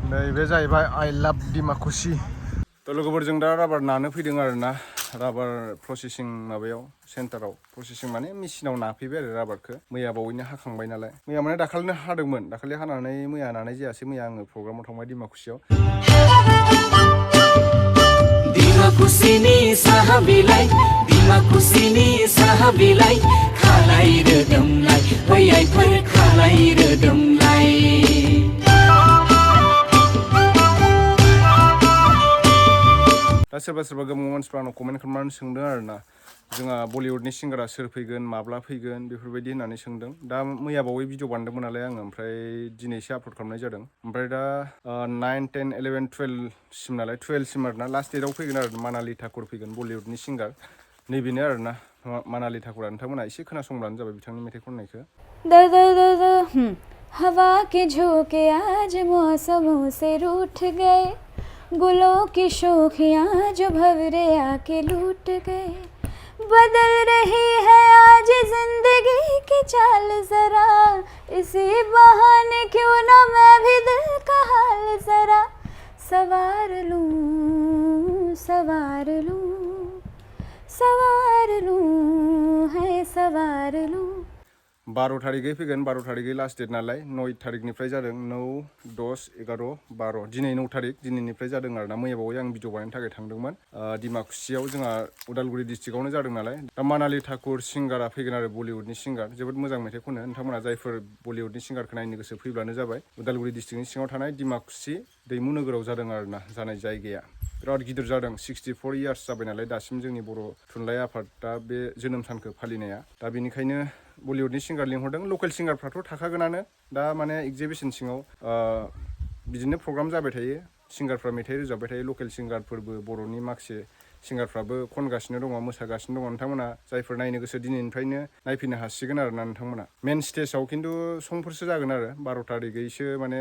नैबे जाहैबाय I love Dimakuchi तो लोगोफोरजों दा राबार नानो फैदों आरोना राबार प्रसेसिं माबायाव सेन्टाराव प्रसेसिं माने मेसिनाव नाफैबाय आरो राबारखौ मैया बावैनो हाखांबाय नालाय मैया माने दाखालिनो हादोंमोन दाखालि हानानै मैया नानाय जायासै मैया आङो प्रग्रामाव थांबाय दिमाकुसियाव Dimakuchini sahabilai khalai redamlai hoyai phar khalai redamlai दा सोरबा सोरबा गोबां मानसिफ्रा आंनाव कमेन्ट खालामनानै सोंदों आरोना जोंहा बलिउडनि सिंगारा सोर फैगोन माब्ला फैगोन बेफोरबायदि होननानै सोंदों दा मैया बावै भिडिअ बानायदोंमोन नालाय आङो ओमफ्राय दिनैसो आपल'ड खालामनाय जादों ओमफ्राय दा 9, 10, 11, 12 सिम नालाय 12 सिम आरोना लास्ट डेटआव फैगोन आरो मानालि ठाकुर फैगोन बलिउडनि सिंगार नैबेनो आरोना मानालि ठाकुरा नोंथांमोना एसे खोनासंब्लानो जाबाय बिथांनि मेथाइ खननायखौ हवा के झोंके आज मौसमों से रूठ गए गुलों की शोखियाँ जो भंवरे आके लूट गए बदल रही है आज जिंदगी की चाल जरा इसी बहाने क्यों ना मैं भी दिल का हाल जरा सवार लूं है सवार लूं 12 तारिखै फैगोन 12 तारिखै लास्ट डेट नालाय 9 तारिखनिफ्राय जादों 9, 10, 11, 12 दिनै 9 तारिख दिनैनिफ्राय जादों आरोना मैया बावै आं भिडिअ बानायनो थाखाय थांदोंमोन दिमाकुसियाव जोंहा उदालगुरि डिस्ट्रिक्टआवनो जादों नालाय दा मानालि ठाकुर सिंगारा फैगोन आरो बलिउडनि सिंगार जोबोद मोजां मेथाइ खनो नोंथांमोना जायफोर बलिउडनि सिंगारखौ नायनो गोसो फैब्लानो जाबाय उदालगुरि डिस्ट्रिक्टनि सिङाव थानाय दिमाकुसि दैमु नोगोराव जादों आरोना जानाय जायगाया बिराद गिदिर जादों 64 इयार्स जाबाय नालाय दासिम जोंनि बर' थुनलाइ आफादा बे जोनोम सानखौ फालिनाया दा बेनिखायनो बलिउडनि सिंगार लिंहरदों लकेल सिंगारफ्राथ' थाखागोनानो दा माने एगजिबिसन सिङाव बिदिनो प्रग्राम जाबाय थायो सिंगारफ्रा मेथाइ रोजाबबाय थायो लकेल सिंगारफोरबो बर'नि माखासे सिंगारफ्राबो खनगासिनो दङ मोसागासिनो दङ नोंथांमोना जायफोर नायनो गोसो दिनैनिफ्रायनो नायफैनो हासिगोन आरोना नोंथांमोना मेन स्टेजाव खिन्थु संफोरसो जागोन आरो 12 तारिखैसो माने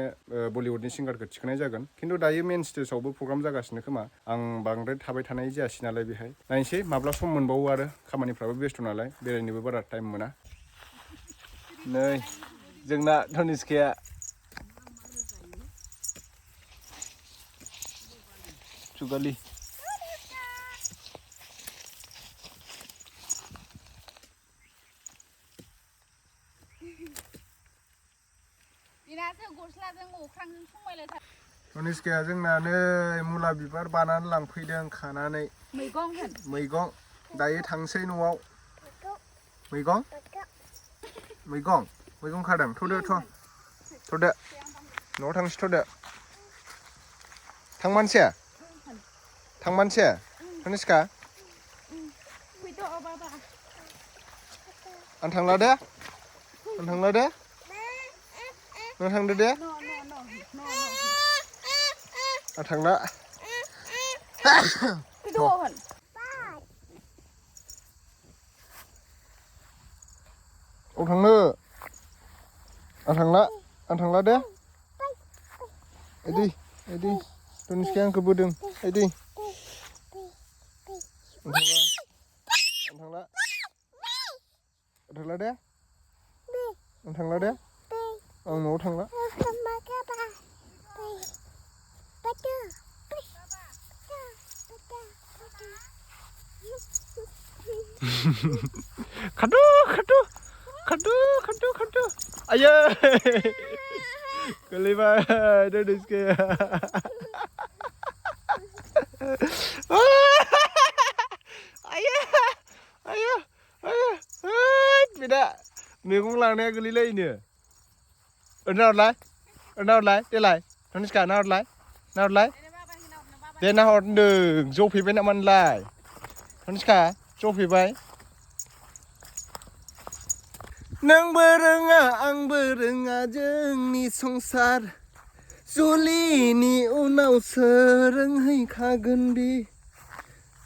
बलिउडनि सिंगारखौ थिखोनाय जागोन खिन्थु दायो मेन स्टेजावबो प्रग्राम जागासिनो खोमा आं बांद्राय थाबाय थानाय जायासै नालाय बेहाय नायनोसै माब्ला सम मोनबावो आरो खामानिफ्राबो बेस्थ' नालाय बेरायनोबो बारा टाइम मोना नै जोंना धनिसखाया जुगालि धनिसखाया जोंना नै मुला बिबार बानानै लांफैदों खानानै मैगं दायो थांसै न'आव मैगं खादों थ'दो न'आव थांसै थ'दो थांमानसे धनिसखा आं थांला दे नों थांदो दे आं थांला अ थांनो आं थांला दे एदि धनिसखाया आंखौ बोदों एदि आं थांला दे आं न'आव थांला खारदो आयै गोलैबाय धनिसखाया आयो बेदा मैगं लांनाया गोलैलायनो नाहरलाय देलाय धनिसखा नाहरलाय दे नाहर होनदों जफैबाय नामा नोंलाय धनिसखा जफैबाय नोंबो रोङा आंबो रोङा जोंनि संसार जुलिनि उनावसो रोंहैखागोन बि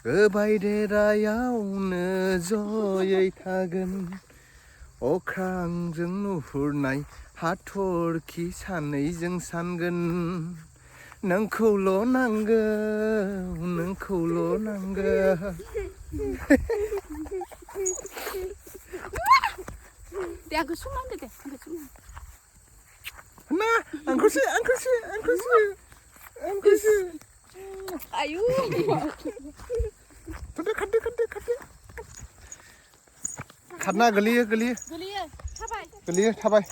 गोबाय देरायावनो जयै थागोन अख्रांजों नुहुरनाय हाथरखि सानैजों सानगोन नोंखौल' नांगौ दे आंखौ सुमा होनदो दे ना आंखौसो आयु खारना गोलैयो गोलैयो थाबाय थाबाय